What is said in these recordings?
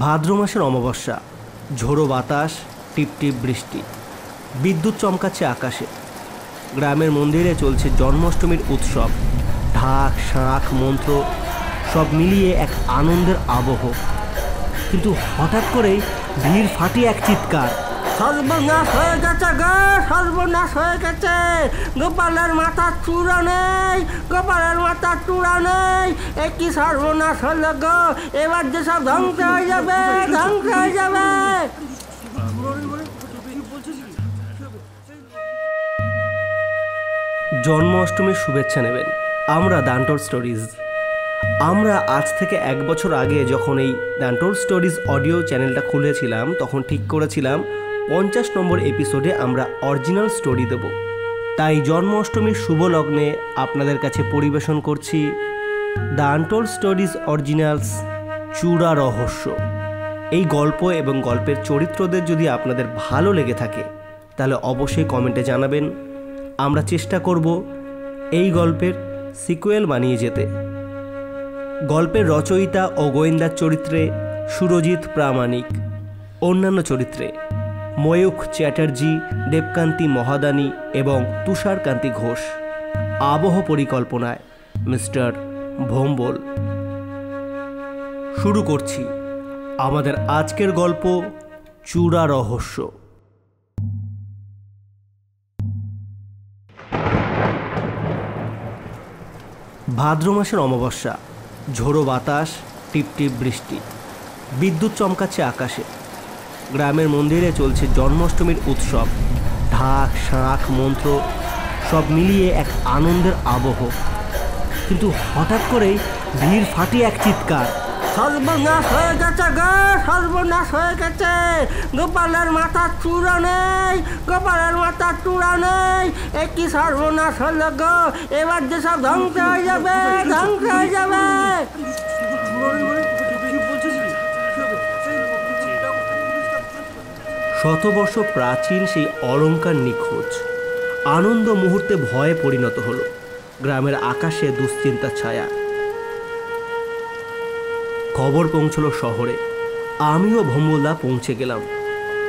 ভাদ্র মাসের অমাবস্যা, ঝোড়ো বাতাস, টিপটিপ বৃষ্টি, বিদ্যুৎ চমকাচ্ছে আকাশে। গ্রামের মন্দিরে চলছে জন্মাষ্টমীর উৎসব। ঢাক, শাঁখ, মন্ত্র সব মিলিয়ে এক আনন্দের আবহ। কিন্তু হঠাৎ করেই ভিড় ফাটিয়ে এক চিৎকার, সর্বনাশ হয়ে গেছে গো, সর্বনাশ হয়ে গেছে, গোপালের মাথার চূড়া নেই, গোপালের মাথার চূড়া নেই, এ কি সর্বনাশ হলো গো, এবার যে সব ধ্বংস হয়ে যাবে, ধ্বংস হয়ে যাবে। জন্মাষ্টমীর শুভেচ্ছা নেবেন আমরা ডান্টোর স্টোরিজ। আমরা আজ থেকে 1 বছর আগে যখন এই ডান্টোর স্টোরিজ অডিও চ্যানেলটা খুলেছিলাম, তখন ঠিক করেছিলাম 50 নম্বর এপিসোডে আমরা অরিজিনাল স্টোরি দেব। তাই জন্মাষ্টমীর শুভ লগ্নে আপনাদের কাছে পরিবেশন করছি ডান্টোর স্টোরিজ অরিজিনালস চূড়া রহস্য। এই গল্প এবং গল্পের চরিত্রদের যদি আপনাদের ভালো লেগে থাকে তাহলে অবশ্যই কমেন্টে জানাবেন। আমরা চেষ্টা করব এই গল্পের সিকুয়েল বানিয়ে যেতে। গল্পের রচয়িতা ও গোয়েন্দার চরিত্রে সুরজিৎ প্রামাণিক, অন্যান্য চরিত্রে ময়ূখ চ্যাটার্জি, দেবকান্তি মহাদানী এবং তুষারকান্তি ঘোষ। আবহ পরিকল্পনায় মিস্টার ভোম্বল। শুরু করছি আমাদের আজকের গল্প চূড়া রহস্য। ভাদ্র মাসের অমাবস্যা, ঝোড়ো বাতাস, টিপটিপ বৃষ্টি, বিদ্যুৎ চমকাচ্ছে আকাশে। গ্রামের মন্দিরে চলছে জন্মাষ্টমীর উৎসব। ঢাক, শাঁখ, মন্ত্র সব মিলিয়ে এক আনন্দের আবহ। কিন্তু হঠাৎ করেই ভিড় ফাটিয়ে এক চিৎকার, সর্বনাশ হয়ে গেছে গো, সর্বনাশ হয়ে গেছে, গোপালের মাথার চূড়া নেই, গোপালের মাথার চূড়া নেই, এ কি সর্বনাশ হলো গো, এবার যে সব ধ্বংস হয়ে যাবে, ধ্বংস হয়ে যাবে। শতবর্ষ প্রাচীন সেই অলঙ্কার নিখোঁজ। আনন্দ মুহূর্তে ভয়ে পরিণত হলো। গ্রামের আকাশে দুশ্চিন্তার ছায়া। খবর পৌঁছলো শহরে। আমিও ভোম্বলদা পৌঁছে গেলাম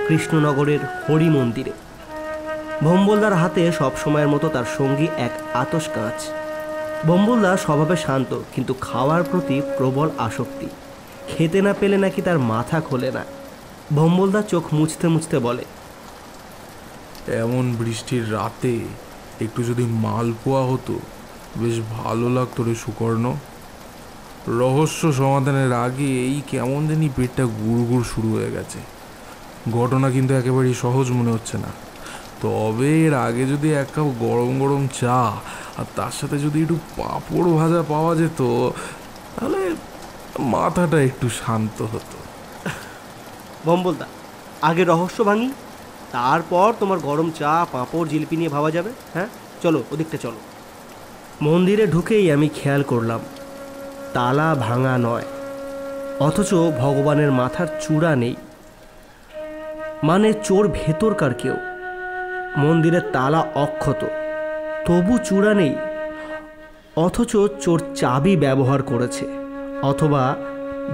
কৃষ্ণনগরের হরি মন্দিরে। ভোম্বলদার হাতে সবসময়ের মতো তার সঙ্গী এক আতস কাঁচ। ভোম্বলদা স্বভাবে শান্ত, কিন্তু খাওয়ার প্রতি প্রবল আসক্তি। খেতে না পেলে নাকি তার মাথা খোলে না। ভোম্বলদা চোখ মুছতে মুছতে বলে, এমন বৃষ্টির রাতে একটু যদি মালপোয়া হতো বেশ ভালো লাগতো রে সুকর্ণ। রহস্য সমাধানের আগে এই কেমন জানি পেটটা গুড়গুড় শুরু হয়ে গেছে। ঘটনা কিন্তু একেবারেই সহজ মনে হচ্ছে না। তবে এর আগে যদি এক কাপ গরম গরম চা আর তার সাথে যদি একটু পাঁপড় ভাজা পাওয়া যেত তাহলে মাথাটা একটু শান্ত হতো। ভোম্বলদা, আগে রহস্য ভাঙি, তারপর তোমার গরম চা, পাঁপড়, জিলিপি নিয়ে ভাবা যাবে। হ্যাঁ, চলো ওদিকটা চলো। মন্দিরে ঢুকেই আমি খেয়াল করলাম তালা ভাঙা নয়, অথচ ভগবানের মাথার চূড়া নেই। মানে চোর ভেতরকার কেউ। মন্দিরের তালা অক্ষত, তবু চূড়া নেই, অথচ চোর চাবি ব্যবহার করেছে, অথবা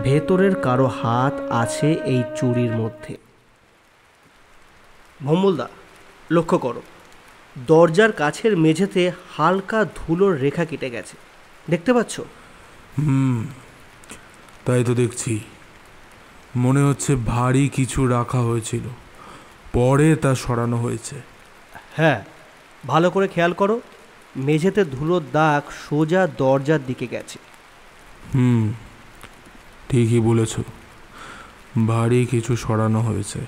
ভেতরের কারো হাত আছে এই চুরির মধ্যে। ভোম্বলদা, লক্ষ্য করো, দরজার কাছের মেঝেতে হালকা ধুলোর রেখা কেটে গেছে, দেখতে পাচ্ছ? তাই তো দেখছি। মনে হচ্ছে ভারী কিছু রাখা হয়েছিল, পরে তা সরানো হয়েছে। হ্যাঁ, ভালো করে খেয়াল করো, মেঝেতে ধুলোর দাগ সোজা দরজার দিকে গেছে। ঠিকই বলেছ, ভারী কিছু সরানো হয়েছে।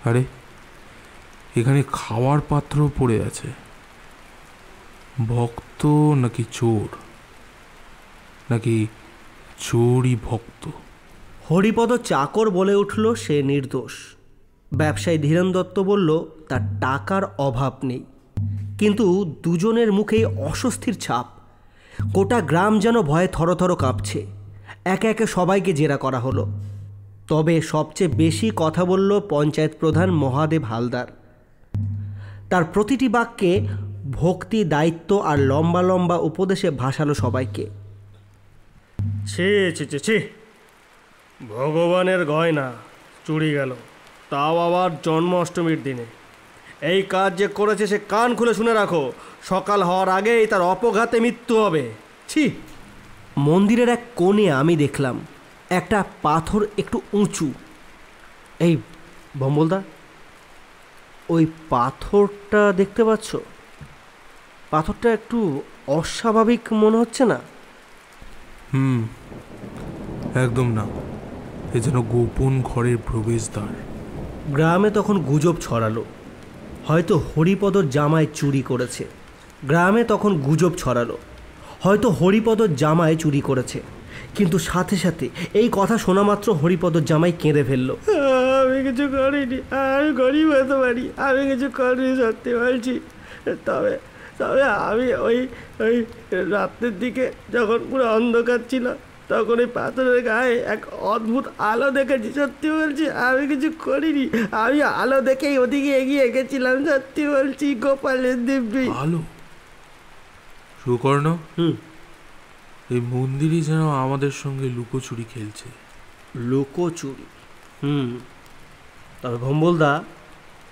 আরে, এখানে খাওয়ার পাত্র পড়ে আছে। ভক্ত নাকি চোর, নাকি চোরই ভক্ত? হরিপদ চাকর বলে উঠল সে নির্দোষ। ব্যবসায়ী ধীরেন দত্ত বলল তার টাকার অভাব নেই। কিন্তু দুজনের মুখেই অস্বস্তির ছাপ। গোটা গ্রাম যেন ভয়ে থরথর কাঁপছে। একে একে সবাইকে জেরা করা হলো। তবে সবচেয়ে বেশি কথা বলল পঞ্চায়েত প্রধান মহাদেব হালদার। তার প্রতিটি বাক্যে ভক্তি, দায়িত্ব আর লম্বা লম্বা উপদেশে ভাসালো সবাইকে। ছি ছি ছি ছি, ভগবানের গয়না চুরি গেল, তাও আবার জন্মাষ্টমীর দিনে। এই কাজ যে করেছে সে কান খুলে শুনে রাখো, সকাল হওয়ার আগেই তার অপঘাতে মৃত্যু হবে। ছি। মন্দিরের এক কোণে আমি দেখলাম একটা পাথর একটু উঁচু। এই ভম্বলদা, ওই পাথরটা দেখতে পাচ্ছ? পাথরটা একটু অস্বাভাবিক মনে হচ্ছে না? একদম না, এ যেন গোপন ঘরের প্রবেশদ্বার। গ্রামে তখন গুজব ছড়ালো হয়তো হরিপদর জামাই চুরি করেছে। হরিপদর জামাই চুরি করেছে। কিন্তু সাথে সাথে এই কথা শোনা মাত্র হরিপদর জামাই কেঁদে ফেললো। আমি কিছু করিনি, আমি গরিব হতে পারি, আমি কিছু করিনি, সত্যি বলছি। তবে তবে আমি ওই ওই রাতের দিকে যখন পুরো অন্ধকার ছিল তখন ওই পাথরের গায়ে এক অদ্ভুত আলো দেখেছি। সত্যি বলছি, আমি কিছু করিনি, আমি আলো দেখেই ওদিকে এগিয়ে গেছিলাম। সত্যি বলছি, গোপালের দিব্যি আলো। সুকর্ণ, এই মন্দিরই যেন আমাদের সঙ্গে লুকোচুরি খেলছে। লুকোচুরি? তবে ভম্বলদা,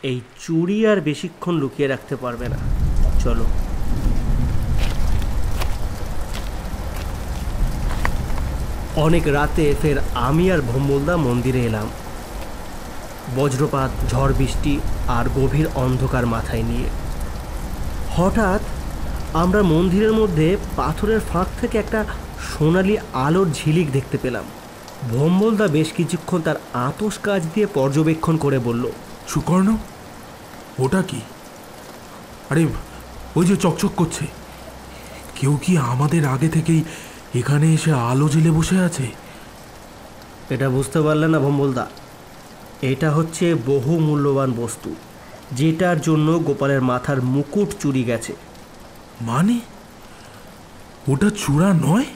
এই চুরি আর বেশিক্ষণ লুকিয়ে রাখতে পারবে না। চলো। অনেক রাতে ফের আমি আর ভম্বলদা মন্দিরে এলাম, বজ্রপাত, ঝড় বৃষ্টি আর গভীর অন্ধকার মাথায় নিয়ে। হঠাৎ আমরা মন্দিরের মধ্যে পাথরের ফাঁক থেকে একটা সোনালি আলোর ঝিলিক দেখতে পেলাম। ভম্বলদা বেশ কিছুক্ষণ তার আতস কাজ দিয়ে পর্যবেক্ষণ করে বলল, সুকর্ণ, ওটা কি? আরে ওই যে চকচক করছে, কেউ কি আমাদের আগে থেকেই এখানে এসে আলো জ্বেলে বসে আছে? এটা বুঝতে পারলে না ভম্বলদা? এটা হচ্ছে বহু মূল্যবান বস্তু, যেটার জন্য গোপালের মাথার মুকুট চুরি গেছে। মানে ওটা চূড়া নয়?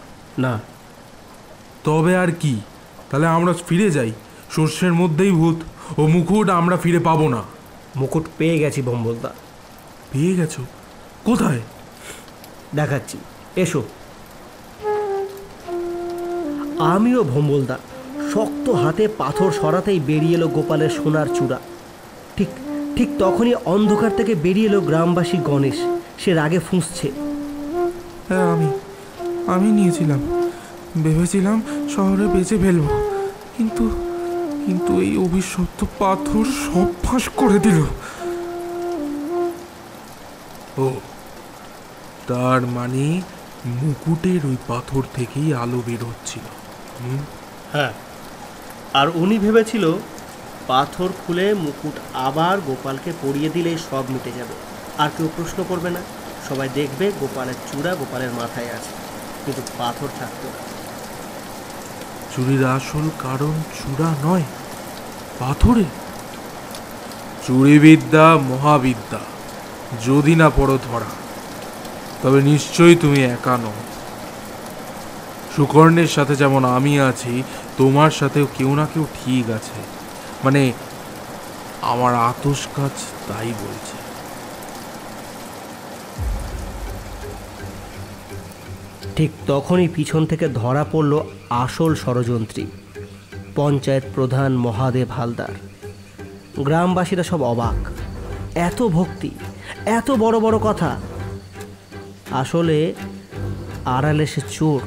না। তবে আর কি? তাহলে আমরা ফিরে যাই, সর্ষের মধ্যেই ভূত, ও মুকুট আমরা ফিরে পাবো না। মুকুট পেয়ে গেছি ভম্বলদা। পেয়ে গেছো? কোথায়? দেখাচ্ছি, এসো। আমিও ভম্বলদা শক্ত হাতে পাথর সরাতেই বেরিয়ে এলো গোপালের সোনার চূড়া। ঠিক ঠিক তখনই অন্ধকার থেকে বেরিয়ে এলো গ্রামবাসী গণেশ। সে রাগে ফুঁসছে। হ্যাঁ, আমি নিয়েছিলাম, ভেবেছিলাম শহরে বেঁচে ফেলবো, কিন্তু কিন্তু এই অভিশপ্ত পাথর সব ফাঁস করে দিল। ও, তার মানে মুকুটের ওই পাথর থেকেই আলো বের হচ্ছিল। হ্যাঁ, আর উনি ভেবেছিল পাথর খুলে মুকুট আবার গোপালকে পরিয়ে দিলেই সব মিটে যাবে, আর কেউ প্রশ্ন করবে না। সবাই দেখবে গোপালের চূড়া গোপালের মাথায় আছে, কিন্তু পাথর থাকতো না। চুরির আসল কারণ চূড়া নয়, পাথরে। চুরিবিদ্যা মহাবিদ্যা, যদি না পড়ো ধরা, তবে নিশ্চয়ই তুমি একা নও। সুকর্ণের সাথে যেমন আমি আছি, তোমার সাথেও কেউ না কেউ ঠিক আছে। মানে আমার আতস কাজ তাই বলছে। ঠিক তখনই পিছন থেকে ধরা পড়ল আসল ষড়যন্ত্রী, পঞ্চায়েত প্রধান মহাদেব হালদার। গ্রামবাসীরা সব অবাক, এত ভক্তি, এত বড় বড় কথা। আসলে আড়ালে সে চোর।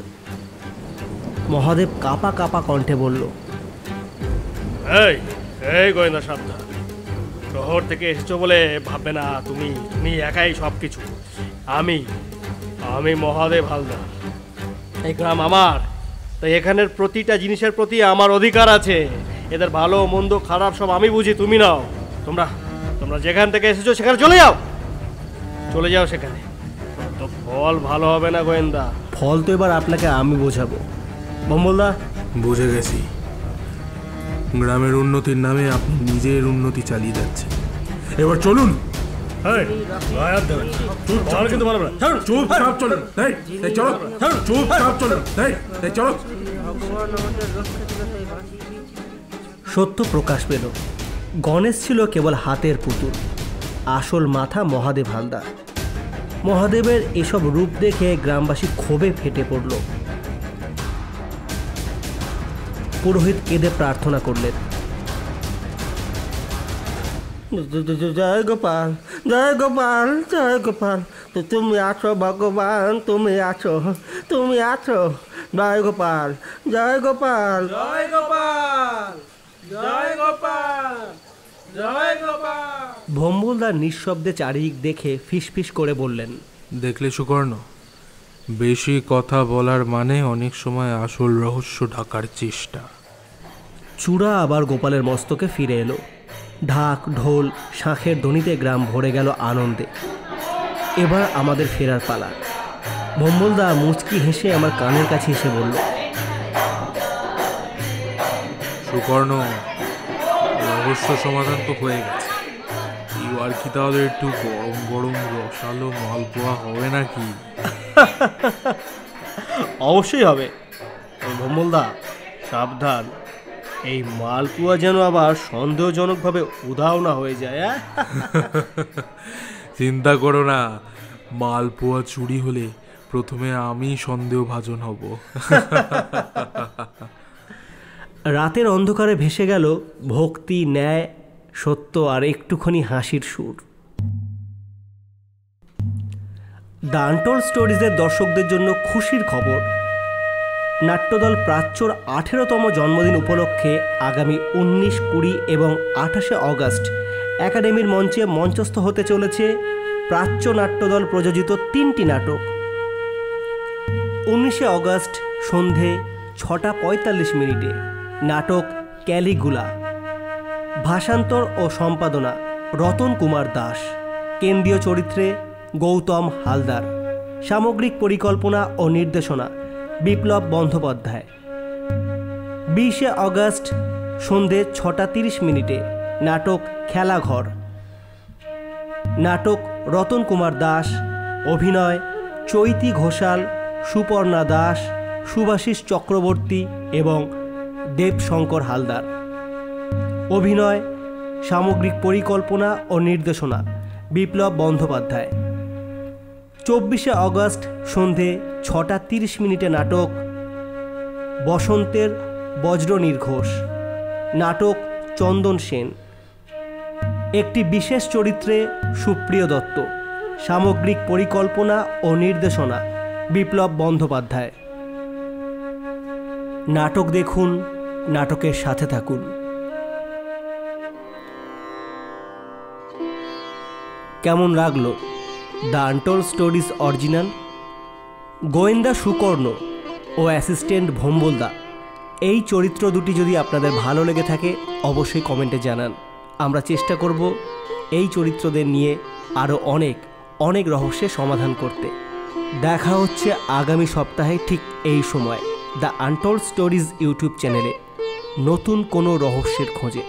মহাদেব কাপা কাপা কণ্ঠে বলল, এই এই গোয়েন্দা সাবধান, শহর থেকে এসেছো বলে ভাববে না তুমি তুমি একাই সব কিছু। আমি মহাদেব হালদার, এই গ্রাম আমার, তাই এখানের প্রতিটা জিনিসের প্রতি আমার অধিকার আছে। এদের ভালো মন্দ খারাপ সব আমি বুঝি, তুমি নাও। তোমরা তোমরা যেখান থেকে এসেছো সেখানে চলে যাও সেখানে। তো ফল ভালো হবে না গোয়েন্দা। ফল তো এবার আপনাকে আমি বোঝাবো। ভম্বলদা, বুঝে গেছি, গ্রামের উন্নতির নামে আপনি নিজের উন্নতি চালিয়ে যাচ্ছেন। এবার চলুন। সত্য প্রকাশ পেল, গণেশ ছিল কেবল হাতের পুতুল, আসল মাথা মহাদেব হালদার। মহাদেবের এসব রূপ দেখে গ্রামবাসী ক্ষোভে ফেটে পড়ল। পুরোহিত কেঁদে প্রার্থনা করলেন। জয় গোপাল, জয় গোপাল, জয় গোপাল, তো তুমি আছো ভগবান, তুমি আছো, তুমি আছো। জয় গোপাল, জয় গোপাল, জয় গোপাল, জয় গোপাল, জয় গোপাল। ভম্বলদা নিঃশব্দে চারিদিক দেখে ফিসফিস করে বললেন, দেখলে সুকর্ণ, বেশি কথা বলার মানে অনেক সময় আসল রহস্য ঢাকার চেষ্টা। চূড়া আবার গোপালের মস্তকে ফিরে এলো। ঢাক ঢোল শাঁখের ধ্বনিতে গ্রাম ভরে গেল আনন্দে। এবার আমাদের ফেরার পালা। ভম্বলদা মুচকি হেসে আমার কানের কাছে এসে বলল, সুকর্ণ, রহস্য সমাধান তো হয়ে গেছে, এবার কি তাহলে একটু গরম গরম রসালো মালপোয়া হবে নাকি? অবশ্যই হবে। ভম্বলদা সাবধান, এই মালপুয়া যেন আবার সন্দেহজনকভাবে উধাও না হয়ে যায়। চিন্তা করো না, মালপোয়া চুরি হলে প্রথমে আমি সন্দেহভাজন হব। রাতের অন্ধকারে ভেসে গেল ভক্তি, ন্যায়, সত্য আর একটুখানি হাসির সুর। দ্য আনটোল্ড স্টোরিজের দর্শকদের জন্য খুশির খবর। নাট্যদল প্রাচ্যর 18তম জন্মদিন উপলক্ষে আগামী 19, 20 এবং 28শে অগাস্ট একাডেমির মঞ্চে মঞ্চস্থ হতে চলেছে প্রাচ্য নাট্যদল প্রযোজিত 3টি নাটক। 19শে অগাস্ট সন্ধে 6:45 নাটক ক্যালিগুলা। ভাষান্তর ও সম্পাদনা রতন কুমার দাস। কেন্দ্রীয় চরিত্রে গৌতম হালদার। সামগ্রিক পরিকল্পনা ও নির্দেশনা বিপ্লব বন্দ্যোপাধ্যায়। 20শে অগাস্ট সন্ধে 6:30 নাটক খেলাঘর। নাটক রতন কুমার দাস। অভিনয় চৈতি ঘোষাল, সুপর্ণা দাস, সুভাষিস চক্রবর্তী এবং দেবশঙ্কর হালদার। অভিনয়, সামগ্রিক পরিকল্পনা ও নির্দেশনা বিপ্লব বন্দ্যোপাধ্যায়। 24শে অগাস্ট সন্ধে 6:30 নাটক বসন্তের বজ্র নির্ঘোষ। নাটক চন্দন সেন। একটি বিশেষ চরিত্রে সুপ্রিয় দত্ত। সামগ্রিক পরিকল্পনা ও নির্দেশনা বিপ্লব বন্দ্যোপাধ্যায়। নাটক দেখুন, নাটকের সাথে থাকুন। কেমন লাগলো দ্য আনটোল্ড স্টোরিজ অরিজিনাল? গোয়েন্দা সুকর্ণ ও অ্যাসিস্ট্যান্ট ভম্বলদা, এই চরিত্র দুটি যদি আপনাদের ভালো লেগে থাকে অবশ্যই কমেন্টে জানান। আমরা চেষ্টা করব এই চরিত্রদের নিয়ে আরও অনেক অনেক রহস্যের সমাধান করতে। দেখা হচ্ছে আগামী সপ্তাহে ঠিক এই সময় দ্য আনটোল্ড স্টোরিজ ইউটিউব চ্যানেলে নতুন কোনো রহস্যের খোঁজে।